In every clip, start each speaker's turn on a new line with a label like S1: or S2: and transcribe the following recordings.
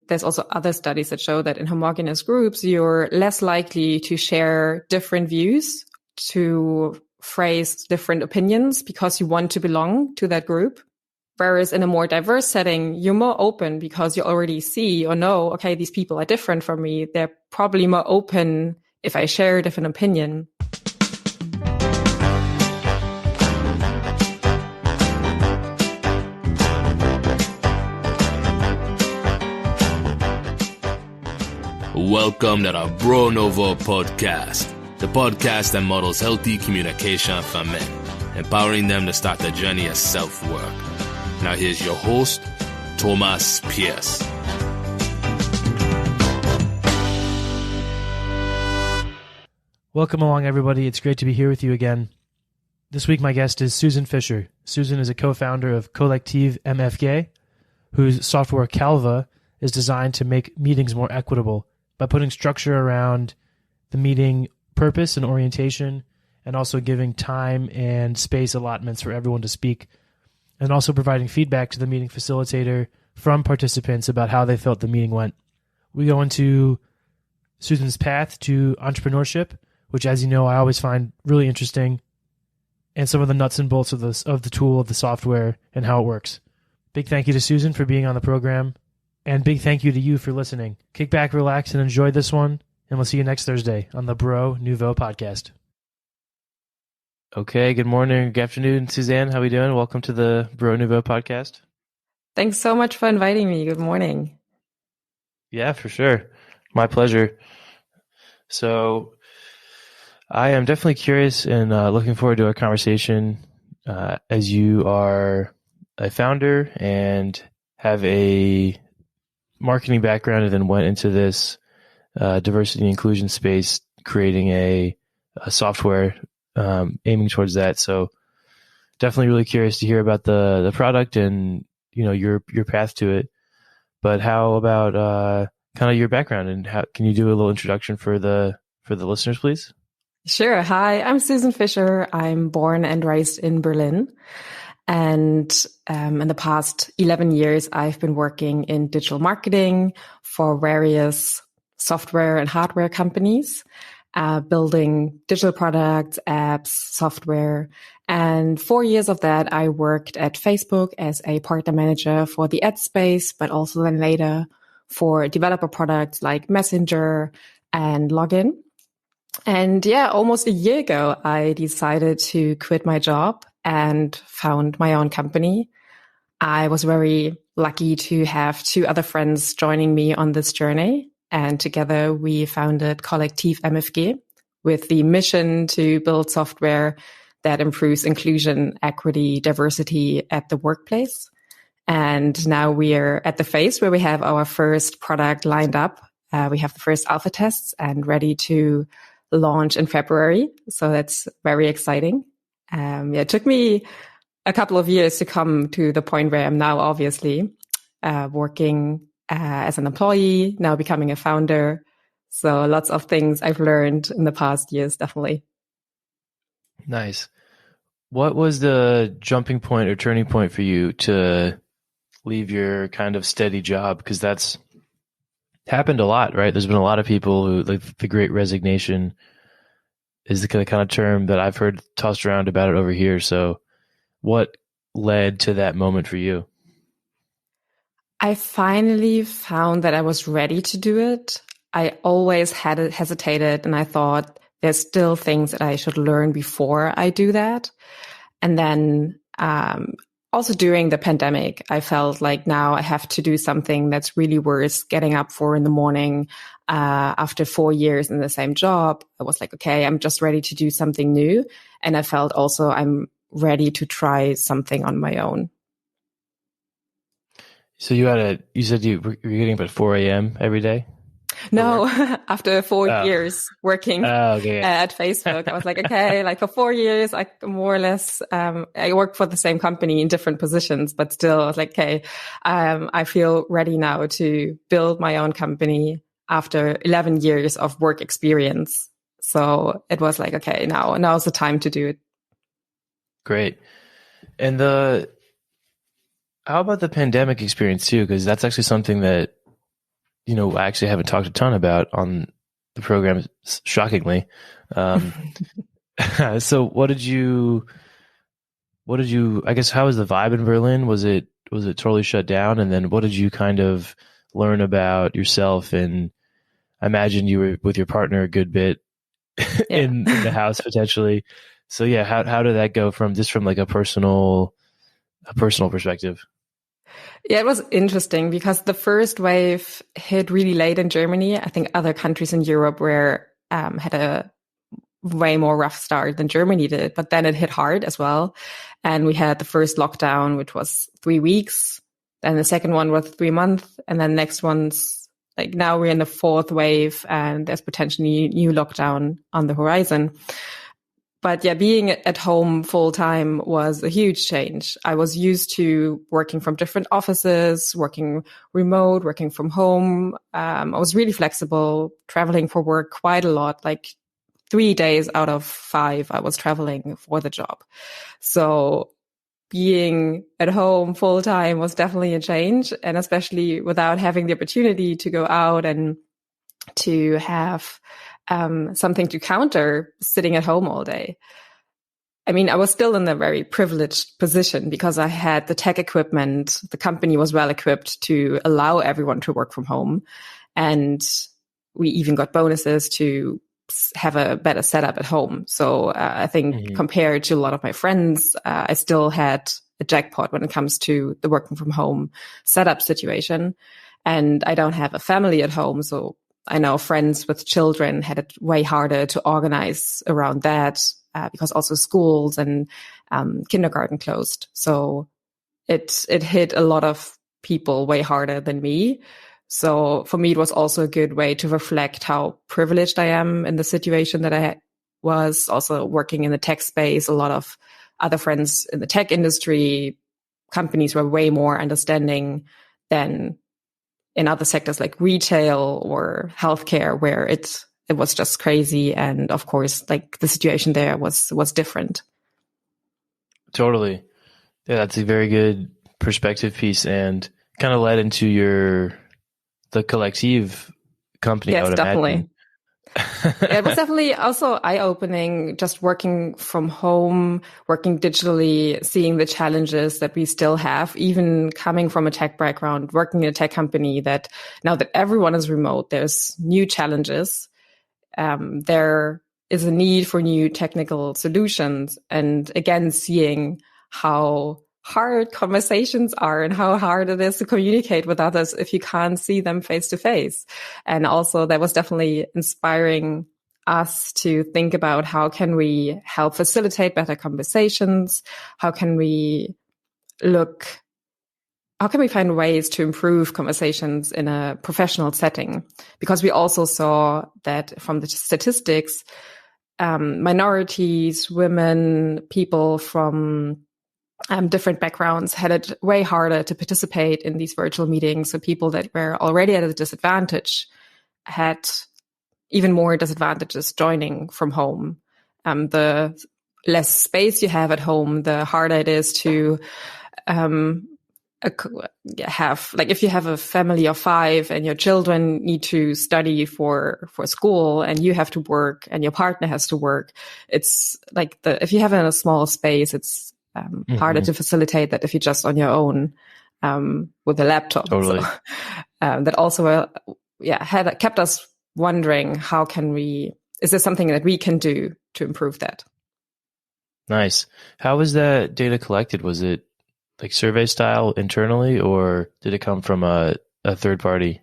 S1: there's also other studies that show that in homogeneous groups, you're less likely to share different views, to phrase different opinions because you want to belong to that group. Whereas in a more diverse setting, you're more open because you already see or know, okay, these people are different from me. They're probably more open if I share a different opinion.
S2: Welcome to the Nouveau podcast, the podcast that models healthy communication for men, empowering them to start the journey of self-work. Now here's your host, Thomas Pierce.
S3: Welcome along, everybody. It's great to be here with you again. This week, my guest is Susann Fisher. Susann is a co-founder of Kollectiv MFG, whose software Calvah is designed to make meetings more equitable by putting structure around the meeting purpose and orientation, and also giving time and space allotments for everyone to speak, and also providing feedback to the meeting facilitator from participants about how they felt the meeting went. We go into Susann's path to entrepreneurship, which, as you know, I always find really interesting, and some of the nuts and bolts of the tool, of the software, and how it works. Big thank you to Susann for being on the program. And big thank you to you for listening. Kick back, relax, and enjoy this one. And we'll see you next Thursday on the Nouveau podcast. Okay, good morning, good afternoon, Susann. How are we doing? Welcome to the Nouveau podcast.
S1: Thanks so much for inviting me. Good morning.
S3: Yeah, for sure. My pleasure. So I am definitely curious and looking forward to our conversation as you are a founder and have a marketing background and then went into this diversity and inclusion space, creating a software aiming towards that. So definitely really curious to hear about the product and, you know, your path to it. But how about kind of your background, and how can you do a little introduction for the listeners, please?
S1: Sure. Hi, I'm Susann Fisher. I'm born and raised in Berlin. And in the past 11 years, I've been working in digital marketing for various software and hardware companies, building digital products, apps, software. And 4 years of that, I worked at Facebook as a partner manager for the ad space, but also then later for developer products like Messenger and Login. And yeah, almost a year ago, I decided to quit my job and found my own company. I was very lucky to have two other friends joining me on this journey. And together we founded Kollectiv MFG with the mission to build software that improves inclusion, equity, diversity at the workplace. And now we are at the phase where we have our first product lined up. We have the first alpha tests and ready to launch in February. So that's very exciting. It took me a couple of years to come to the point where I'm now, obviously, working as an employee, now becoming a founder. So lots of things I've learned in the past years, definitely.
S3: Nice. What was the jumping point or turning point for you to leave your kind of steady job? Because that's happened a lot, right? There's been a lot of people who, like, the Great Resignation is the kind of term that I've heard tossed around about it over here. So what led to that moment for you?
S1: I finally found that I was ready to do it. I always had hesitated, and I thought there's still things that I should learn before I do that. And then also during the pandemic, I felt like now I have to do something that's really worth getting up for in the morning. After 4 years in the same job, I was like, okay, I'm just ready to do something new. And I felt also I'm ready to try something on my own.
S3: So you said you were getting up at 4 a.m. every day?
S1: No, after 4 years working at Facebook, I was like, okay, like for 4 years, I more or less, I worked for the same company in different positions, but still I was like, okay, I feel ready now to build my own company after 11 years of work experience. So it was like, okay, now's the time to do it.
S3: Great. And how about the pandemic experience too? Because that's actually something that I actually haven't talked a ton about on the program, shockingly. So what did you, I guess, how was the vibe in Berlin? Was it totally shut down? And then what did you kind of learn about yourself? And I imagine you were with your partner a good bit in the house potentially. So yeah, how did that go from like a personal perspective?
S1: Yeah, it was interesting because the first wave hit really late in Germany. I think other countries in Europe had a way more rough start than Germany did, but then it hit hard as well. And we had the first lockdown, which was 3 weeks. Then the second one was 3 months. And then next one's like now we're in the fourth wave and there's potentially new lockdown on the horizon. But yeah, being at home full time was a huge change. I was used to working from different offices, working remote, working from home. I was really flexible, traveling for work quite a lot, like 3 days out of 5, I was traveling for the job. So being at home full time was definitely a change. And especially without having the opportunity to go out and to have something to counter sitting at home all day. I mean, I was still in a very privileged position because I had the tech equipment. The company was well equipped to allow everyone to work from home. And we even got bonuses to have a better setup at home. So I think compared to a lot of my friends, I still had a jackpot when it comes to the working from home setup situation. And I don't have a family at home. So I know friends with children had it way harder to organize around that because also schools and kindergarten closed. So it hit a lot of people way harder than me. So for me, it was also a good way to reflect how privileged I am in the situation that I was. Also working in the tech space, a lot of other friends in the tech industry, companies were way more understanding than in other sectors like retail or healthcare, where it was just crazy. And of course, like the situation there was different.
S3: Totally. Yeah, that's a very good perspective piece and kind of led into the Kollectiv company.
S1: Yes,
S3: I would
S1: definitely.
S3: imagine.
S1: Yeah, it was definitely also eye-opening, just working from home, working digitally, seeing the challenges that we still have, even coming from a tech background, working in a tech company that now that everyone is remote, there's new challenges. There is a need for new technical solutions. And again, seeing how hard conversations are and how hard it is to communicate with others if you can't see them face to face. And also that was definitely inspiring us to think about how can we help facilitate better conversations? How can we find ways to improve conversations in a professional setting? Because we also saw that from the statistics, minorities, women, people from different backgrounds had it way harder to participate in these virtual meetings. So people that were already at a disadvantage had even more disadvantages joining from home. The less space you have at home, the harder it is to have, like if you have a family of 5 and your children need to study for school and you have to work and your partner has to work, it's like if you have it in a small space, it's harder to facilitate that if you're just on your own with a laptop.
S3: Totally.
S1: So, that also kept us wondering, is there something that we can do to improve that?
S3: Nice. How was that data collected? Was it like survey style internally, or did it come from a third party?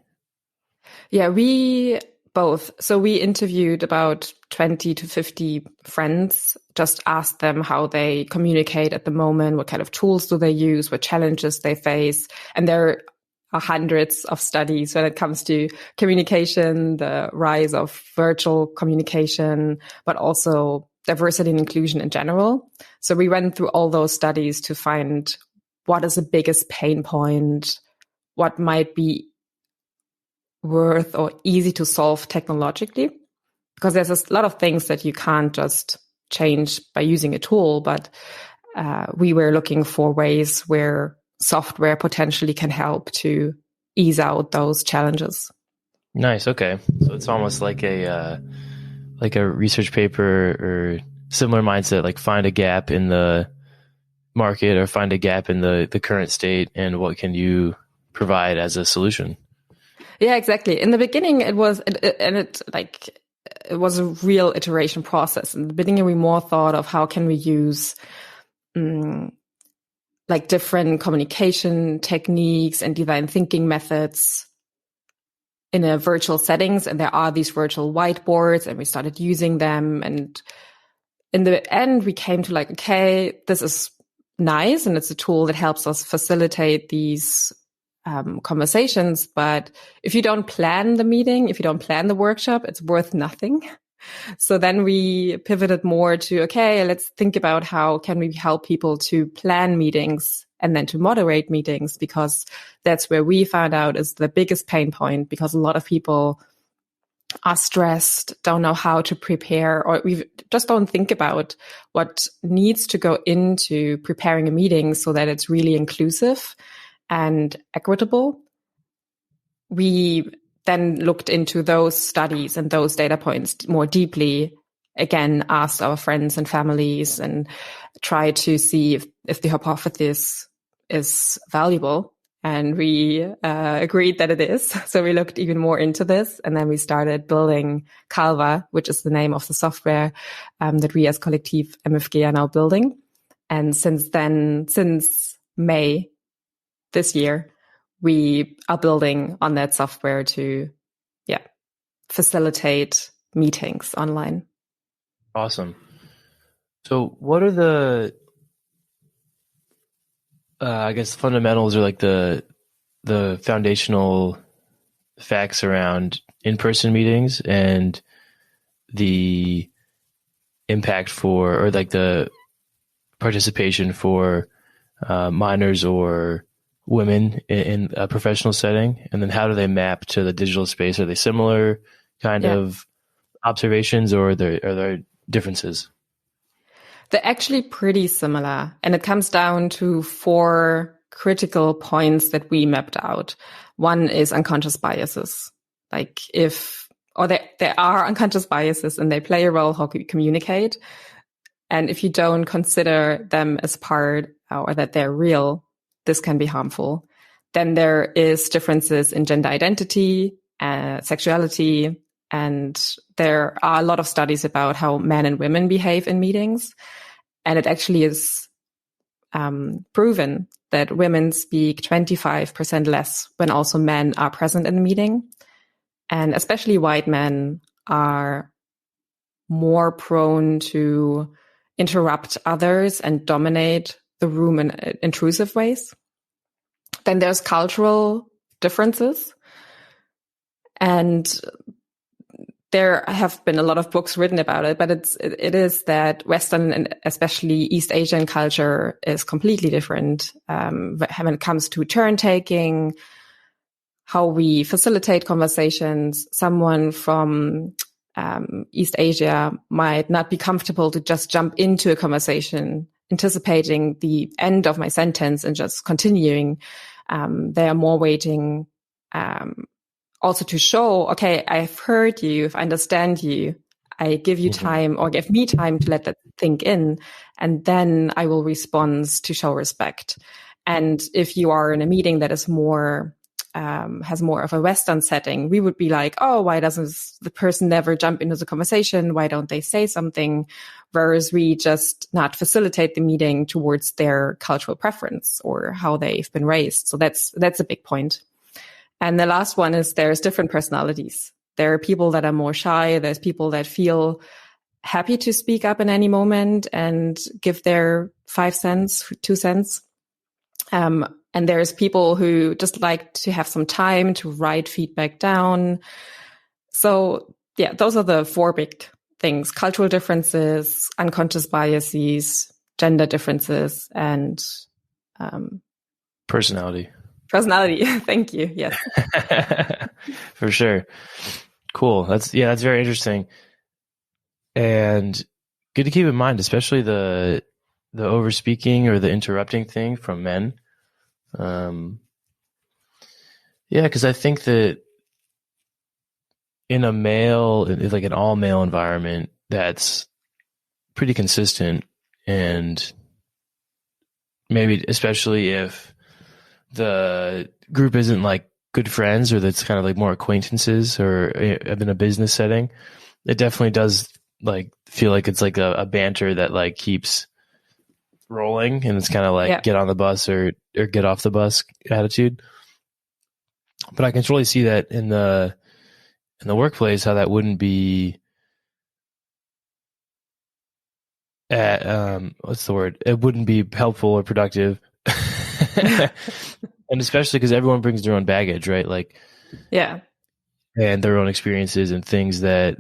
S1: Yeah, we both. So we interviewed about 20 to 50 friends, just asked them how they communicate at the moment, what kind of tools do they use, what challenges they face. And there are hundreds of studies when it comes to communication, the rise of virtual communication, but also diversity and inclusion in general. So we went through all those studies to find what is the biggest pain point, what might be worth or easy to solve technologically, because there's a lot of things that you can't just change by using a tool, but we were looking for ways where software potentially can help to ease out those challenges.
S3: Nice. Okay. So it's almost like a research paper or similar mindset, like find a gap in the market or find a gap in the current state and what can you provide as a solution.
S1: Yeah, exactly. In the beginning, it was a real iteration process. In the beginning, we more thought of how can we use like different communication techniques and design thinking methods in a virtual settings. And there are these virtual whiteboards, and we started using them. And in the end, we came to like, okay, this is nice, and it's a tool that helps us facilitate these conversations. But if you don't plan the meeting, if you don't plan the workshop, it's worth nothing. So then we pivoted more to, okay, let's think about how can we help people to plan meetings and then to moderate meetings, because that's where we found out is the biggest pain point, because a lot of people are stressed, don't know how to prepare, or we just don't think about what needs to go into preparing a meeting so that it's really inclusive and equitable. We then looked into those studies and those data points more deeply, again, asked our friends and families and tried to see if the hypothesis is valuable. And we agreed that it is. So we looked even more into this. And then we started building Calvah, which is the name of the software that we as Kollectiv MFG are now building. And since May this year, we are building on that software to, facilitate meetings online.
S3: Awesome. So what are the, I guess, fundamentals or like the foundational facts around in-person meetings and the impact for, or like the participation for minors or women in a professional setting? And then how do they map to the digital space? Are they similar kind of observations, or are there differences?
S1: They're actually pretty similar. And it comes down to 4 critical points that we mapped out. One is unconscious biases. Like there are unconscious biases and they play a role how we communicate. And if you don't consider them as part or that they're real, this can be harmful. Then there is differences in gender identity, sexuality, and there are a lot of studies about how men and women behave in meetings. And it actually is proven that women speak 25% less when also men are present in the meeting. And especially white men are more prone to interrupt others and dominate the room in intrusive ways. Then there's cultural differences. And there have been a lot of books written about it, but it is that Western and especially East Asian culture is completely different when it comes to turn taking, how we facilitate conversations. Someone from East Asia might not be comfortable to just jump into a conversation, anticipating the end of my sentence and just continuing. They are more waiting also to show, okay, I've heard you, I understand you, I give you time or give me time to let that sink in, and then I will respond to show respect. And if you are in a meeting that is more, has more of a Western setting, we would be like, oh, why doesn't the person never jump into the conversation? Why don't they say something? Whereas we just not facilitate the meeting towards their cultural preference or how they've been raised. So that's a big point. And the last one is there's different personalities. There are people that are more shy. There's people that feel happy to speak up in any moment and give their 5 cents, 2 cents. And there's people who just like to have some time to write feedback down. So yeah, those are the 4 big things: cultural differences, unconscious biases, gender differences, and
S3: personality.
S1: Thank you. Yes.
S3: For sure. Cool. That's very interesting. And good to keep in mind, especially the over speaking or the interrupting thing from men. Because I think that in a male, like an all male environment that's pretty consistent, and maybe especially if the group isn't like good friends, or that's kind of like more acquaintances, or in a business setting, it definitely does like feel like it's like a banter that like keeps rolling, and it's kind of like get on the bus or get off the bus attitude. But I can totally see that in the workplace, how that wouldn't be what's the word? It wouldn't be helpful or productive. And especially because everyone brings their own baggage, right? Like, and their own experiences and things that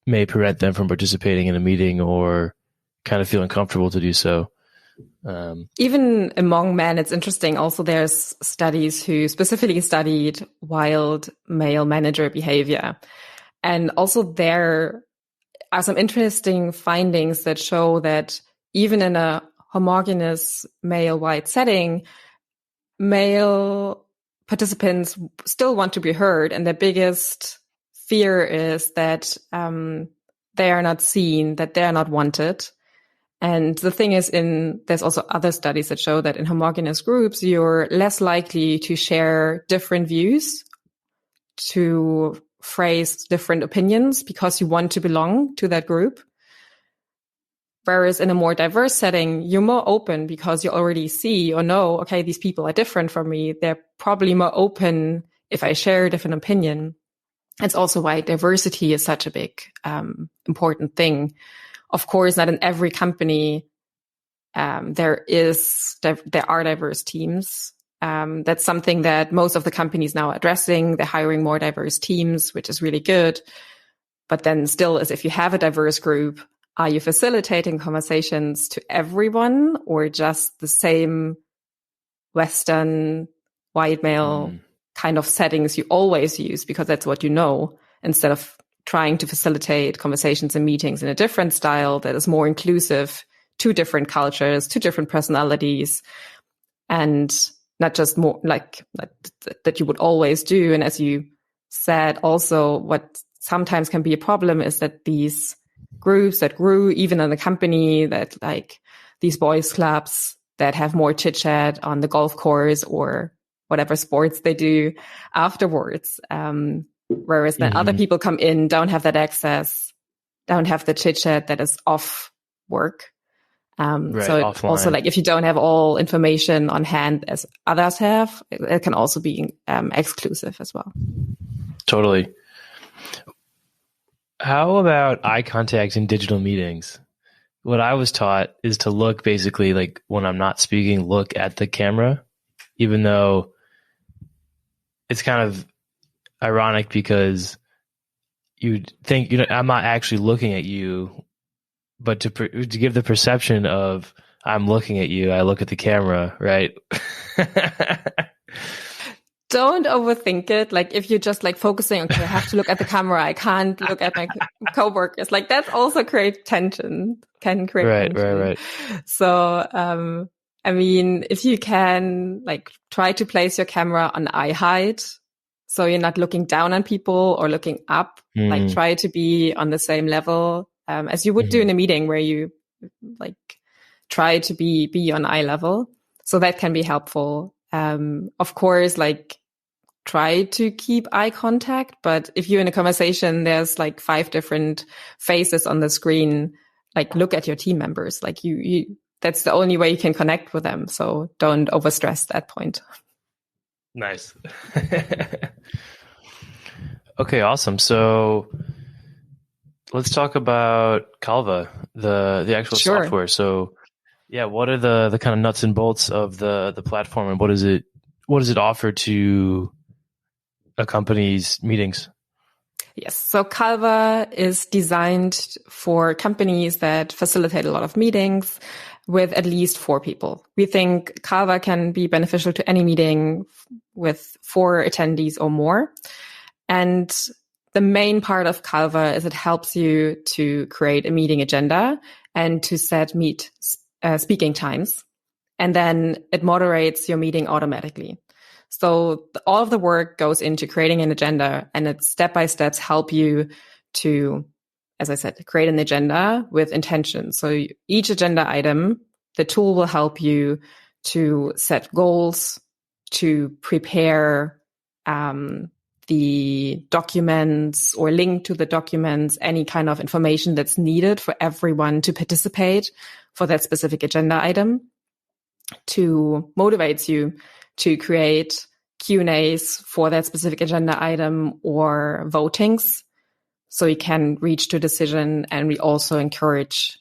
S3: may prevent them from participating in a meeting or kind of feeling comfortable to do so.
S1: Even among men, it's interesting. Also, there's studies who specifically studied wild male manager behavior. And also there are some interesting findings that show that even in a homogeneous male-wide setting, male participants still want to be heard. And their biggest fear is that they are not seen, that they are not wanted. And the thing is, there's also other studies that show that in homogeneous groups, you're less likely to share different views, to phrase different opinions, because you want to belong to that group. Whereas in a more diverse setting, you're more open because you already see or know, okay, these people are different from me. They're probably more open if I share a different opinion. It's also why diversity is such a big, important thing. Of course, not in every company, there are diverse teams. That's something that most of the companies now are addressing. They're hiring more diverse teams, which is really good. But then still, as if you have a diverse group, are you facilitating conversations to everyone, or just the same Western white male kind of settings you always use because that's what you know, instead of trying to facilitate conversations and meetings in a different style that is more inclusive to different cultures, to different personalities, and not just more like that you would always do. And as you said, also what sometimes can be a problem is that these groups that grew even in the company, that like these boys clubs that have more chit chat on the golf course or whatever sports they do afterwards. Whereas then other people come in, don't have that access, don't have the chit chat that is off work.
S3: Right,
S1: so
S3: offline.
S1: Also like if you don't have all information on hand as others have, it can also be exclusive as well.
S3: Totally. How about eye contact in digital meetings? What I was taught is to look, basically, like when I'm not speaking, look at the camera, even though it's kind of ironic because you'd think, I'm not actually looking at you, but to give the perception of I'm looking at you, I look at the camera, right?
S1: Don't overthink it. Like if you're just like focusing, okay, I have to look at the camera, I can't look at my coworkers. Like that's also create tension, can create tension.
S3: Right.
S1: So, I mean, if you can like try to place your camera on eye height, so you're not looking down on people or looking up, like try to be on the same level, as you would do in a meeting where you like try to be on eye level. So that can be helpful. Of course, like try to keep eye contact, but if you're in a conversation, there's like 5 different faces on the screen, like look at your team members, like you that's the only way you can connect with them. So don't overstress that point.
S3: Nice. Okay, awesome. So let's talk about Calvah, the actual software. So yeah, what are the kind of nuts and bolts of the platform, and what does it offer to a company's meetings?
S1: Yes. So Calvah is designed for companies that facilitate a lot of meetings with at least 4 people. We think Calvah can be beneficial to any meeting with 4 attendees or more. And the main part of Calvah is it helps you to create a meeting agenda and to set speaking times. And then it moderates your meeting automatically. So all of the work goes into creating an agenda, and it's step-by-steps help you to, as I said, create an agenda with intention. So each agenda item, the tool will help you to set goals, to prepare the documents or link to the documents, any kind of information that's needed for everyone to participate for that specific agenda item, to motivate you to create Q&As for that specific agenda item or votings so you can reach to a decision. And we also encourage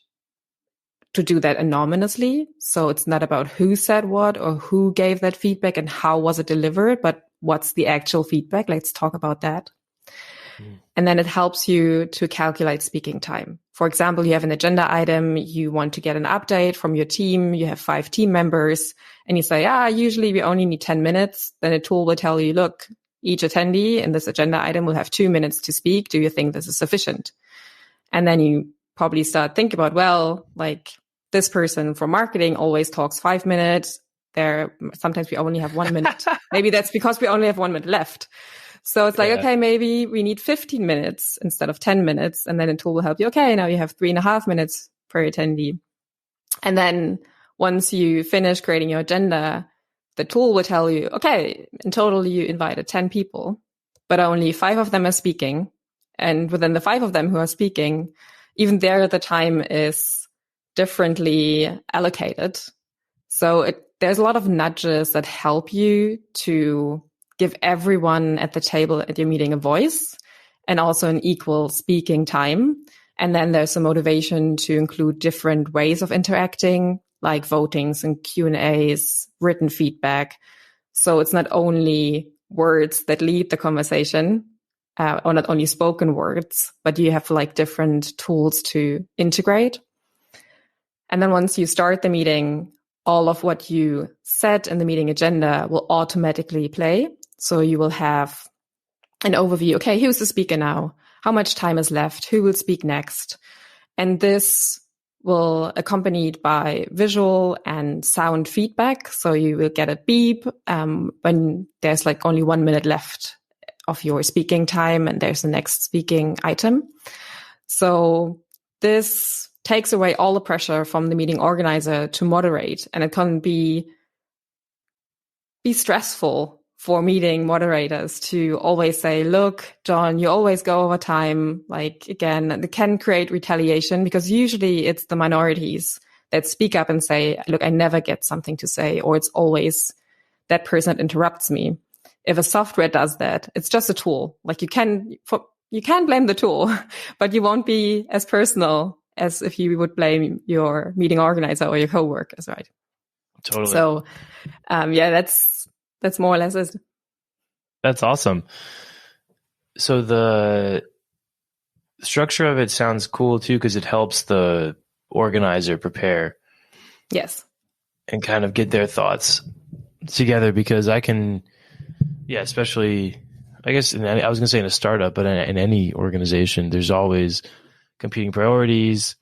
S1: to do that anonymously. So it's not about who said what or who gave that feedback and how was it delivered, but what's the actual feedback? Let's talk about that. And then it helps you to calculate speaking time. For example, you have an agenda item, you want to get an update from your team, you have 5 team members, and you say, usually we only need 10 minutes. Then a tool will tell you, look, each attendee in this agenda item will have 2 minutes to speak. Do you think this is sufficient? And then you probably start thinking about, well, like this person from marketing always talks 5 minutes. Sometimes we only have 1 minute. Maybe that's because we only have 1 minute left. So it's like, okay, maybe we need 15 minutes instead of 10 minutes. And then a tool will help you. Okay, now you have 3.5 minutes per attendee. And then once you finish creating your agenda, the tool will tell you, okay, in total, you invited 10 people, but only 5 of them are speaking. And within the 5 of them who are speaking, even there, the time is differently allocated. So there's a lot of nudges that help you to give everyone at the table at your meeting a voice and also an equal speaking time. And then there's a motivation to include different ways of interacting, like votings and Q&As, written feedback. So it's not only words that lead the conversation, or not only spoken words, but you have like different tools to integrate. And then once you start the meeting, all of what you said in the meeting agenda will automatically play. So you will have an overview. Okay, who's the speaker now? How much time is left? Who will speak next? And this will accompanied by visual and sound feedback. So you will get a beep when there's like only 1 minute left of your speaking time and there's the next speaking item. So this takes away all the pressure from the meeting organizer to moderate, and it can be stressful for meeting moderators to always say, look, John, you always go over time. Like, again, it can create retaliation because usually it's the minorities that speak up and say, look, I never get something to say, or it's always that person that interrupts me. If a software does that, it's just a tool. Like you can blame the tool, but you won't be as personal as if you would blame your meeting organizer or your coworkers, right?
S3: Totally.
S1: So, that's more or less it.
S3: That's awesome. So the structure of it sounds cool too, because it helps the organizer prepare.
S1: Yes.
S3: And kind of get their thoughts together, because I can, especially, I guess, I was going to say in a startup, but in any organization, there's always competing priorities,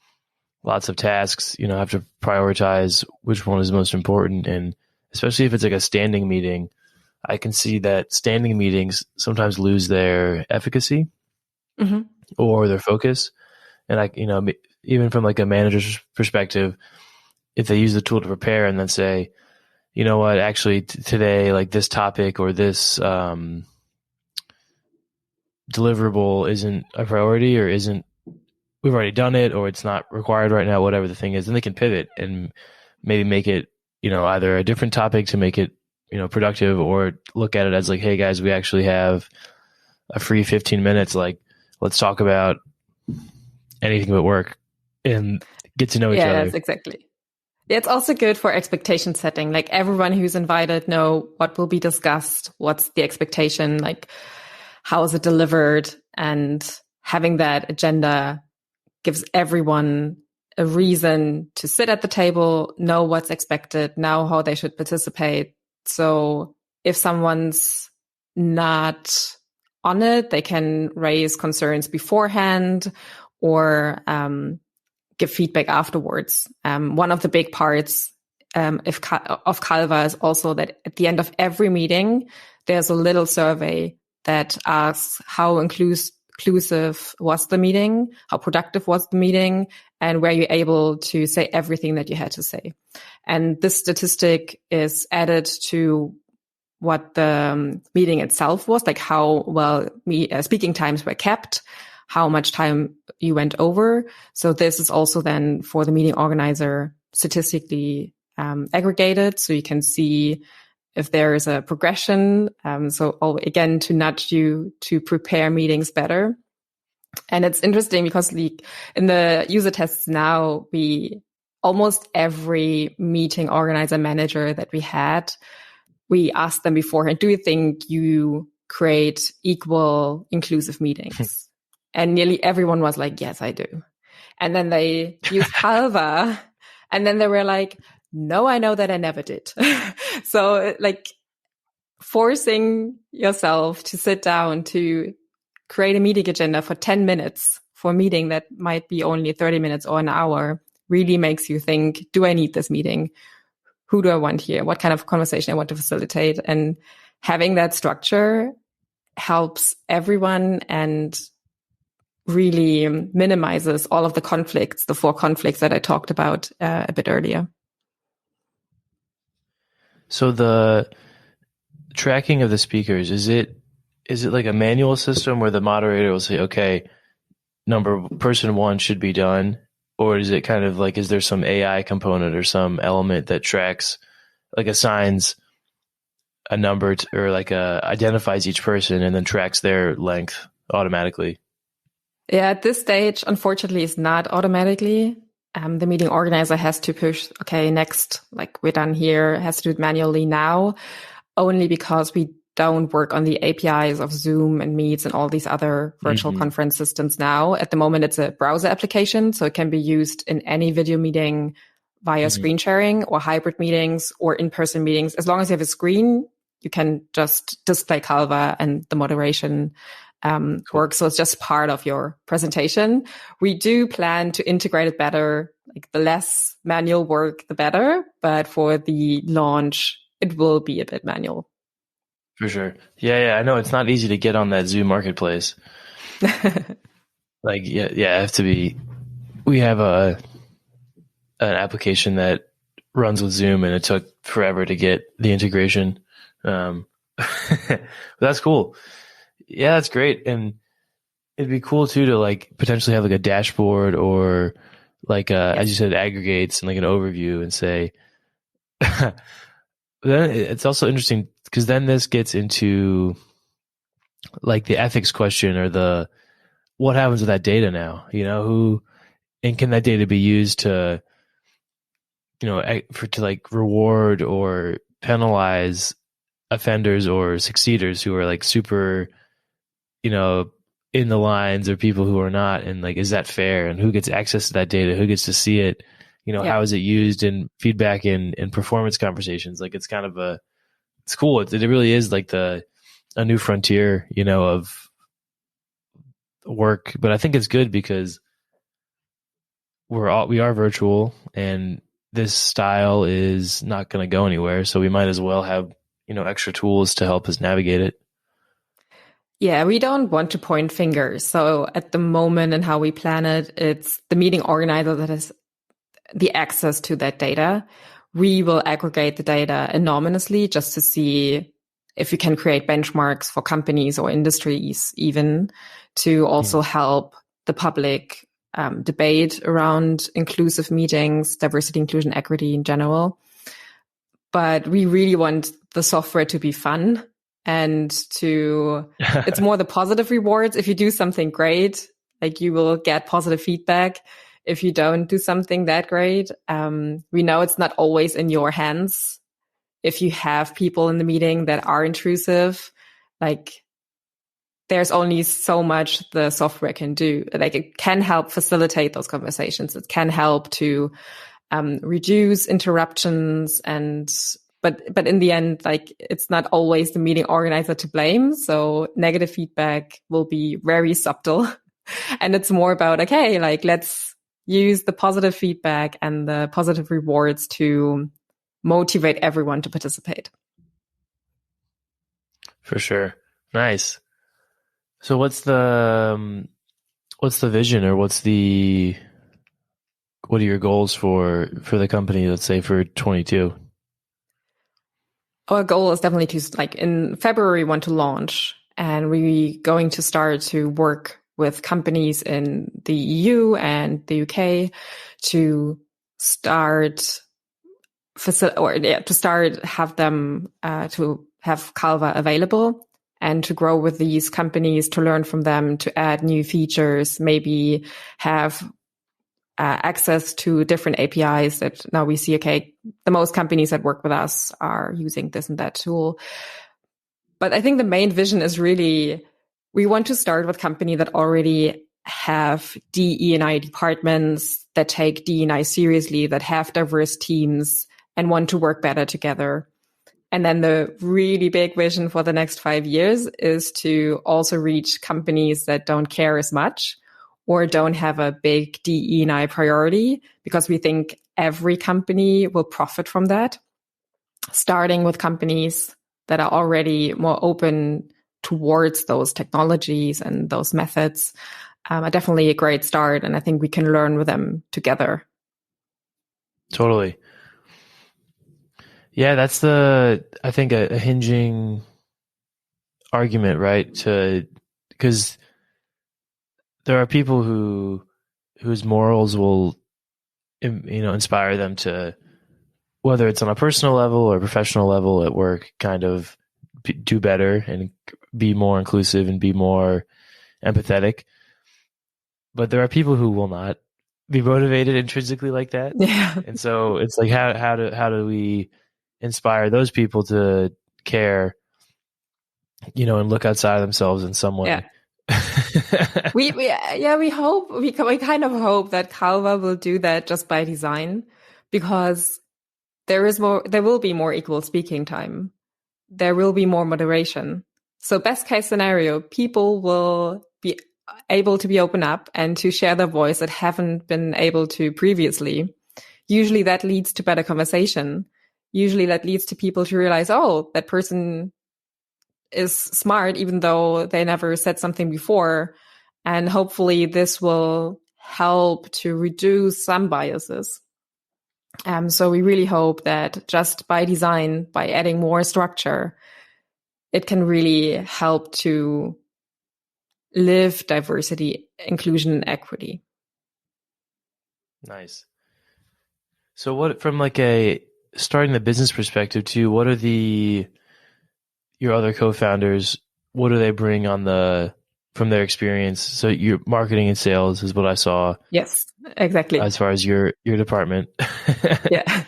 S3: lots of tasks, have to prioritize which one is most important. And especially if it's like a standing meeting, I can see that standing meetings sometimes lose their efficacy or their focus. And even from like a manager's perspective, if they use the tool to prepare and then say, you know what, actually today, like this topic or this deliverable isn't a priority, or we've already done it, or it's not required right now, whatever the thing is, then they can pivot and maybe make it, either a different topic to make it, productive, or look at it as like, hey guys, we actually have a free 15 minutes. Like, let's talk about anything but work and get to know each other.
S1: Yeah, that's exactly. It's also good for expectation setting. Like everyone who's invited know what will be discussed, what's the expectation, like how is it delivered, and having that agenda gives everyone a reason to sit at the table, know what's expected, know how they should participate. So if someone's not on it, they can raise concerns beforehand or give feedback afterwards. One of the big parts of Calvah is also that at the end of every meeting, there's a little survey that asks how inclusive was the meeting, how productive was the meeting, and were you able to say everything that you had to say. And this statistic is added to what the meeting itself was, like how well speaking times were kept, how much time you went over. So this is also then for the meeting organizer statistically aggregated, so you can see if there is a progression. So again, to nudge you to prepare meetings better. And it's interesting because in the user tests now, almost every meeting organizer manager that we had, we asked them beforehand, do you think you create equal, inclusive meetings? And nearly everyone was like, yes, I do. And then they used Calvah, and then they were like, no, I know that I never did. So like forcing yourself to sit down to create a meeting agenda for 10 minutes for a meeting that might be only 30 minutes or an hour really makes you think, do I need this meeting? Who do I want here? What kind of conversation I want to facilitate? And having that structure helps everyone and really minimizes all of the conflicts, the 4 conflicts that I talked about a bit earlier.
S3: So the tracking of the speakers, is it like a manual system where the moderator will say, okay, person 1 should be done? Or is it kind of like, is there some AI component or some element that tracks, like assigns a number or like identifies each person and then tracks their length automatically?
S1: Yeah, at this stage, unfortunately, it's not automatically. The meeting organizer has to push, okay, next, like we're done here, has to do it manually now, only because we don't work on the APIs of Zoom and Meets and all these other virtual conference systems now. At the moment, it's a browser application, so it can be used in any video meeting via screen sharing or hybrid meetings or in-person meetings. As long as you have a screen, you can just display Calvah and the moderation works. So it's just part of your presentation. We do plan to integrate it better, like the less manual work, the better. But for the launch, it will be a bit manual.
S3: For sure. Yeah. I know it's not easy to get on that Zoom marketplace. Like, I have to be. We have an application that runs with Zoom, and it took forever to get the integration. That's cool. Yeah, that's great, and it'd be cool too to like potentially have like a dashboard or like as you said, aggregates and like an overview and say. Then it's also interesting because then this gets into like the ethics question or what happens with that data now, and can that data be used to, to like reward or penalize offenders or succeeders who are like super, in the lines, or people who are not, and like, is that fair? And who gets access to that data? Who gets to see it? How is it used in feedback in performance conversations? Like, it's kind of it's cool. It really is like a new frontier, of work. But I think it's good because we are virtual, and this style is not going to go anywhere. So we might as well have, extra tools to help us navigate it.
S1: Yeah, we don't want to point fingers. So at the moment and how we plan it, it's the meeting organizer that has the access to that data. We will aggregate the data anonymously just to see if we can create benchmarks for companies or industries, even to also help the public debate around inclusive meetings, diversity, inclusion, equity in general. But we really want the software to be fun and it's more the positive rewards. If you do something great, like you will get positive feedback. If you don't do something that great, we know it's not always in your hands. If you have people in the meeting that are intrusive, like there's only so much the software can do. Like it can help facilitate those conversations. It can help to reduce interruptions but in the end, like it's not always the meeting organizer to blame. So negative feedback will be very subtle. And it's more about, okay, like let's use the positive feedback and the positive rewards to motivate everyone to participate.
S3: For sure. Nice. So what's the vision, or what are your goals for the company, let's say for 22?
S1: Our goal is definitely to, like, in February, we want to launch, and we're going to start to work with companies in the EU and the UK to start have them to have Calvah available, and to grow with these companies, to learn from them, to add new features, maybe have access to different APIs that now we see, okay, the most companies that work with us are using this and that tool. But I think the main vision is really, we want to start with companies that already have DE&I departments, that take DE&I seriously, that have diverse teams and want to work better together. And then the really big vision for the next 5 years is to also reach companies that don't care as much or don't have a big DE&I priority, because we think every company will profit from that. Starting with companies that are already more open towards those technologies and those methods are definitely a great start. And I think we can learn with them together.
S3: Totally. Yeah, that's I think a hinging argument, right? Because there are people whose morals will, inspire them to, whether it's on a personal level or professional level at work, kind of do better and be more inclusive and be more empathetic. But there are people who will not be motivated intrinsically like that.
S1: Yeah.
S3: And so it's like, how do we inspire those people to care, and look outside of themselves in some way?
S1: Yeah. we kind of hope that Calvah will do that just by design, because there will be more equal speaking time. There will be more moderation. So best case scenario, people will be able to be open up and to share their voice that haven't been able to previously. Usually that leads to better conversation. Usually that leads to people to realize, oh, that person is smart, even though they never said something before. And hopefully this will help to reduce some biases. So we really hope that just by design, by adding more structure, it can really help to live diversity, inclusion, and equity.
S3: Nice. So what, from like starting the business perspective too, what are your other co-founders, what do they bring from their experience? So your marketing and sales is what I saw.
S1: Yes, exactly.
S3: As far as your department.
S1: Yeah.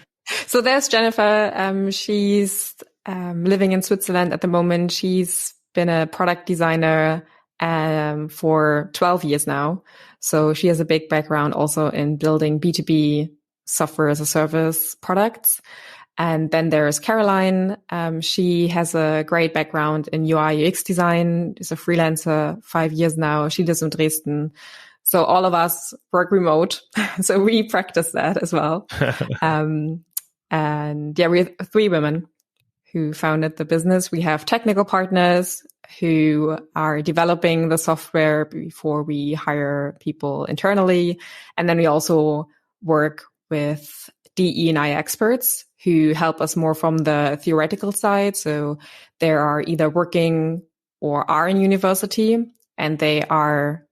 S1: So there's Jennifer. She's living in Switzerland at the moment. She's been a product designer for 12 years now. So she has a big background also in building B2B software as a service products. And then there's Caroline. She has a great background in UI UX design. She's a freelancer 5 years now. She lives in Dresden. So all of us work remote. So we practice that as well. And yeah, we have 3 women who founded the business. We have technical partners who are developing the software before we hire people internally. And then we also work with DE&I experts who help us more from the theoretical side. So they are either working or are in university, and they are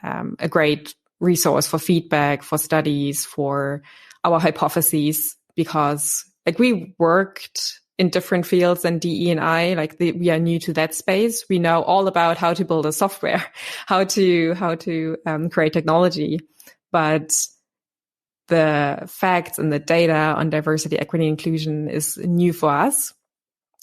S1: a great resource for feedback, for studies, for our hypotheses, because like we worked in different fields than DE&I, we are new to that space. We know all about how to build a software, how to create technology, but the facts and the data on diversity, equity, inclusion is new for us.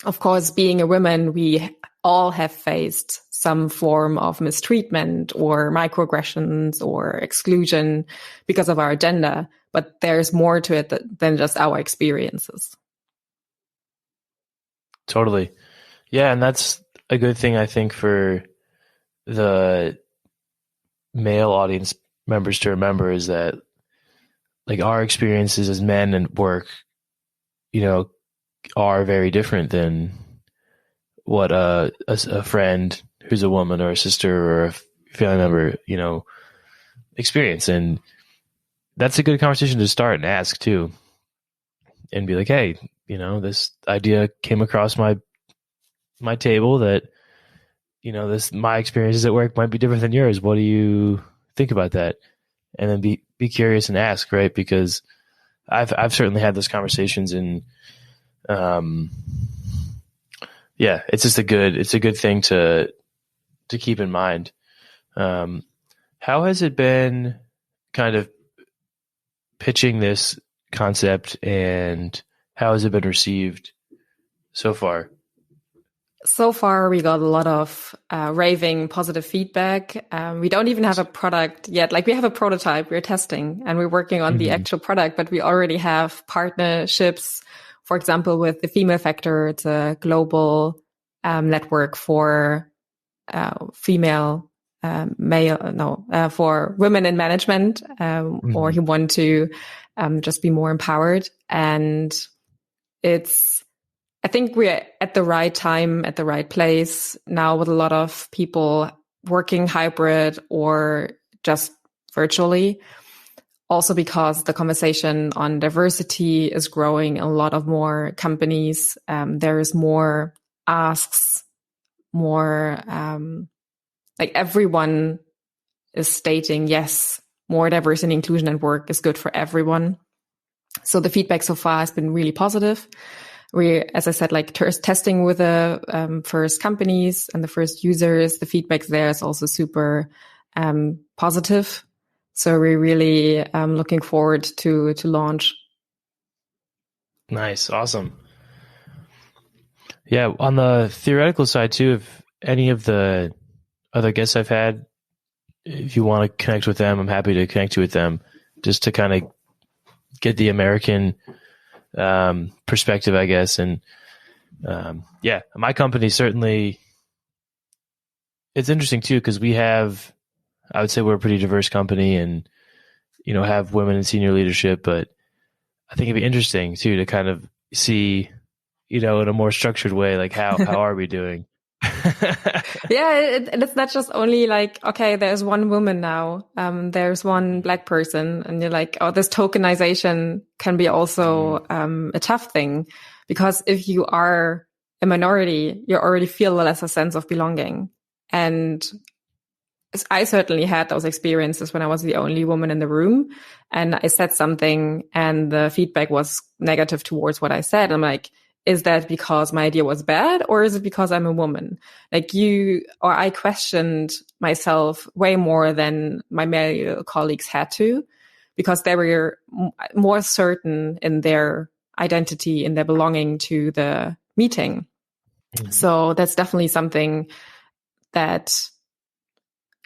S1: Of course, being a woman, we all have faced some form of mistreatment or microaggressions or exclusion because of our gender, but there's more to it than just our experiences.
S3: Totally. Yeah, and that's a good thing, I think, for the male audience members to remember, is that like our experiences as men and work, are very different than what a friend who's a woman or a sister or a family member, experience. And that's a good conversation to start and ask too, and be like, hey, this idea came across my table that, my experiences at work might be different than yours. What do you think about that? And then be curious and ask, right? Because I've certainly had those conversations, and it's just a good thing to keep in mind. How has it been kind of pitching this concept, and how has it been received so far?
S1: So far, we got a lot of raving positive feedback. We don't even have a product yet. Like, we have a prototype, we're testing, and we're working on the actual product, but we already have partnerships, for example, with the Female Factor. It's a global network for for women in management, or who want to just be more empowered. And I think we're at the right time, at the right place now, with a lot of people working hybrid or just virtually. Also because the conversation on diversity is growing in a lot of more companies. There is more asks, more like everyone is stating, yes, more diversity and inclusion at work is good for everyone. So the feedback so far has been really positive. We, as I said, testing with the first companies and the first users. The feedback there is also super positive. So we're really looking forward to launch.
S3: Nice, awesome. Yeah, on the theoretical side too, if any of the other guests I've had, if you want to connect with them, I'm happy to connect you with them, just to kind of get the American perspective, I guess. And my company certainly, it's interesting too, because I would say we're a pretty diverse company, and have women in senior leadership, but I think it'd be interesting too to kind of see, in a more structured way, like how are we doing?
S1: And it's not just only like, okay, there's one woman now, there's one Black person, and you're like, oh, this tokenization can be also a tough thing, because if you are a minority, you already feel less a sense of belonging. And I certainly had those experiences when I was the only woman in the room, and I said something and the feedback was negative towards what I said. I'm like, is that because my idea was bad, or is it because I'm a woman? I questioned myself way more than my male colleagues had to, because they were more certain in their identity, in their belonging to the meeting. Mm-hmm. So that's definitely something that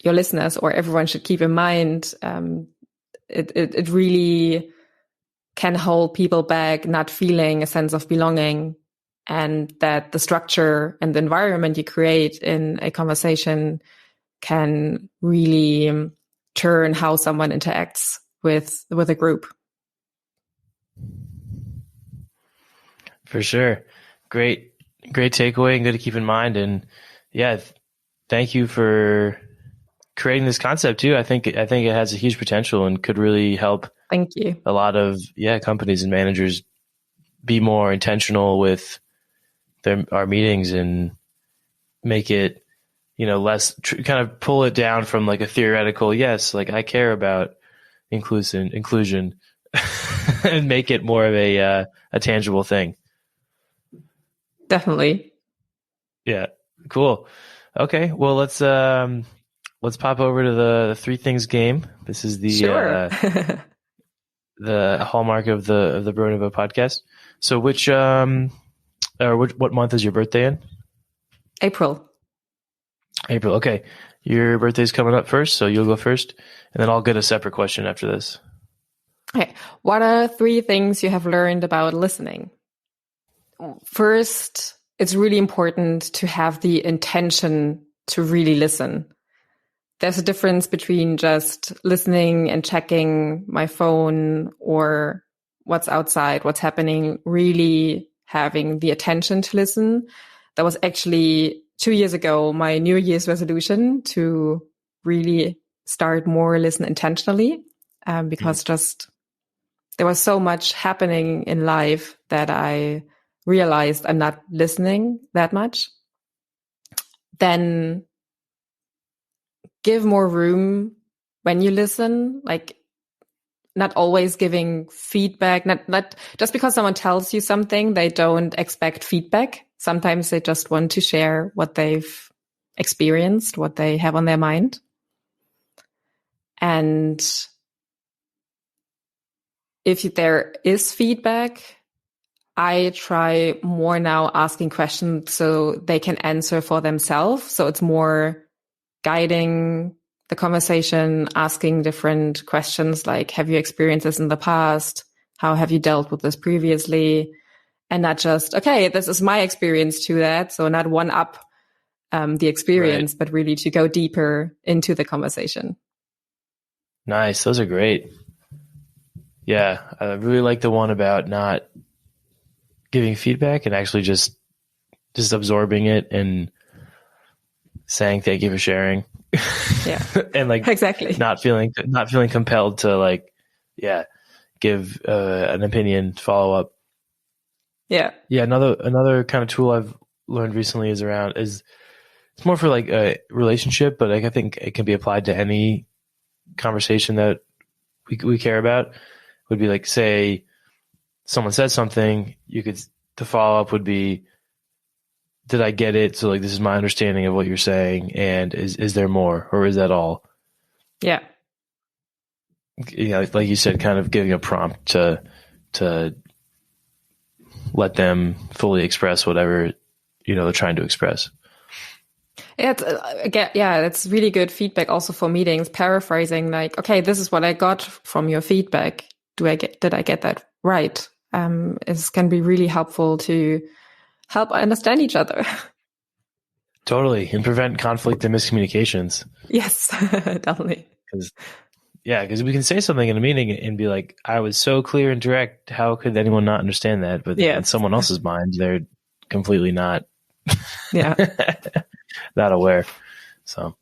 S1: your listeners or everyone should keep in mind. It really can hold people back, not feeling a sense of belonging, and that the structure and the environment you create in a conversation can really turn how someone interacts with a group.
S3: For sure. Great takeaway, and good to keep in mind. And thank you for creating this concept too. I think it has a huge potential and could really help.
S1: Thank you.
S3: A lot of companies and managers be more intentional with our meetings, and make it less kind of pull it down from like a theoretical, yes, like I care about inclusion and make it more of a tangible thing.
S1: Definitely.
S3: Yeah. Cool. Okay. Well, let's pop over to the three things game. This is the
S1: sure.
S3: The hallmark of the Bro Nouveau podcast. So what month is your birthday in?
S1: April.
S3: Okay. Your birthday's coming up first, so you'll go first, and then I'll get a separate question after this.
S1: Okay. What are 3 things you have learned about listening? First, it's really important to have the intention to really listen. There's a difference between just listening and checking my phone or what's outside, what's happening, really having the attention to listen. That was actually 2 years ago, my New Year's resolution to really start more listen intentionally, because just there was so much happening in life that I realized I'm not listening that much. Then give more room when you listen, like not always giving feedback, not just because someone tells you something, they don't expect feedback. Sometimes they just want to share what they've experienced, what they have on their mind. And if there is feedback, I try more now asking questions so they can answer for themselves. So it's more guiding the conversation, asking different questions like, have you experienced this in the past? How have you dealt with this previously? And not just, okay, this is my experience to that. So not one up the experience, but really to go deeper into the conversation.
S3: Nice. Those are great. Yeah. I really like the one about not giving feedback and actually just absorbing it and saying thank you for sharing.
S1: Yeah.
S3: And like
S1: exactly
S3: not feeling compelled to like, give an opinion, follow up.
S1: Yeah.
S3: Yeah. Another kind of tool I've learned recently is it's more for like a relationship, but like I think it can be applied to any conversation that we care about. Would be like, say someone said something, the follow up would be, did I get it? So like, this is my understanding of what you're saying. And is there more, or is that all?
S1: Yeah.
S3: Yeah. Like you said, kind of giving a prompt to let them fully express whatever, they're trying to express.
S1: Yeah, that's really good feedback also for meetings, paraphrasing like, okay, this is what I got from your feedback. Did I get that right? Can be really helpful to help understand each other.
S3: Totally. And prevent conflict and miscommunications.
S1: Yes, definitely.
S3: Because we can say something in a meeting and be like, I was so clear and direct. How could anyone not understand that? But in someone else's mind, they're completely not not aware. So,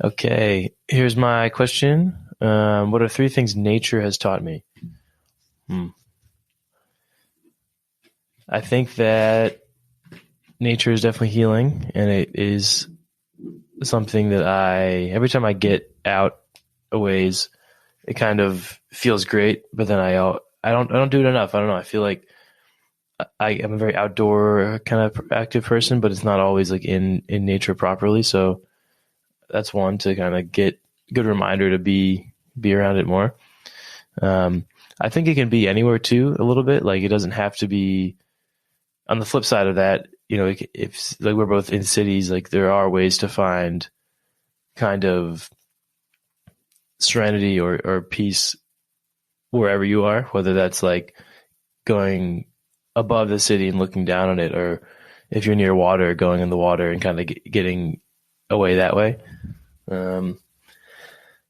S3: okay. Here's my question. What are 3 things nature has taught me? I think that nature is definitely healing, and it is something that every time I get out a ways, it kind of feels great, but then I don't do it enough. I don't know. I feel like I am a very outdoor kind of active person, but it's not always like in nature properly. So that's one, to kind of get a good reminder to be around it more. I think it can be anywhere too, a little bit. Like it doesn't have to be. On the flip side of that, if like we're both in cities, like there are ways to find kind of serenity or peace wherever you are, whether that's like going above the city and looking down on it, or if you're near water, going in the water and kind of getting away that way. And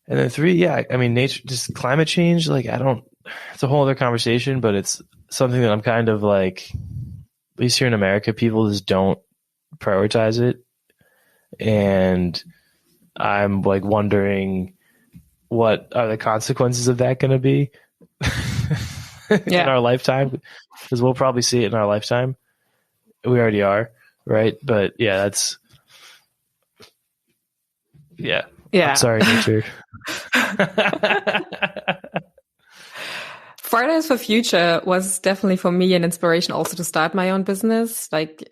S3: then 3, I mean, nature, just climate change, like it's a whole other conversation, but it's something that I'm kind of like, at least here in America, people just don't prioritize it. And I'm like wondering, what are the consequences of that going to be in our lifetime? Because we'll probably see it in our lifetime. We already are, right? But yeah. I'm sorry, nature.
S1: Fridays for Future was definitely for me an inspiration also to start my own business, like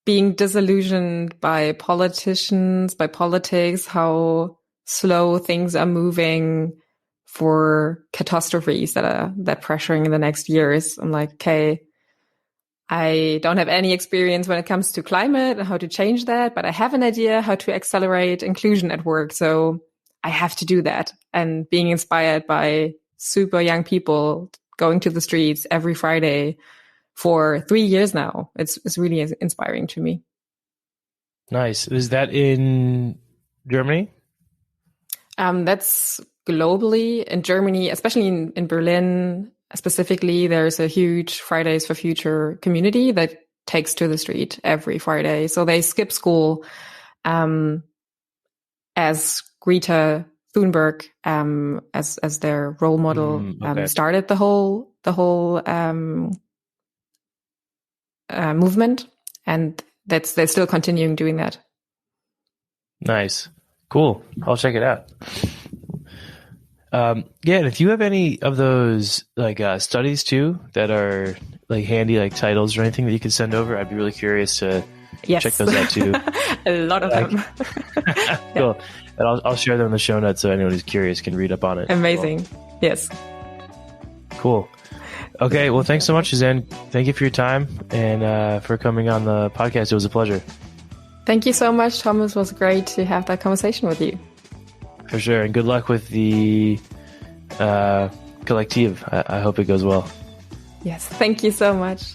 S1: being disillusioned by politics, how slow things are moving for catastrophes that pressuring in the next years. I'm like, okay, I don't have any experience when it comes to climate and how to change that, but I have an idea how to accelerate inclusion at work. So I have to do that. And being inspired by super young people going to the streets every Friday for 3 years now. It's really inspiring to me.
S3: Nice. Is that in Germany?
S1: That's globally. In Germany, especially in Berlin specifically, there's a huge Fridays for Future community that takes to the street every Friday. So they skip school, as Greta Thunberg, as their role model, started the whole movement, and they're still continuing doing that.
S3: Nice. Cool. I'll check it out. And if you have any of those studies too that are handy titles or anything that you could send over, I'd be really curious to check those out too.
S1: A lot of them.
S3: Cool. And I'll share them in the show notes so anyone who's curious can read up on it.
S1: Amazing. Yes.
S3: Cool. Okay. Well, thanks so much, Susann. Thank you for your time and for coming on the podcast. It was a pleasure.
S1: Thank you so much, Thomas. It was great to have that conversation with you.
S3: For sure. And good luck with the Kollectiv. I hope it goes well.
S1: Yes. Thank you so much.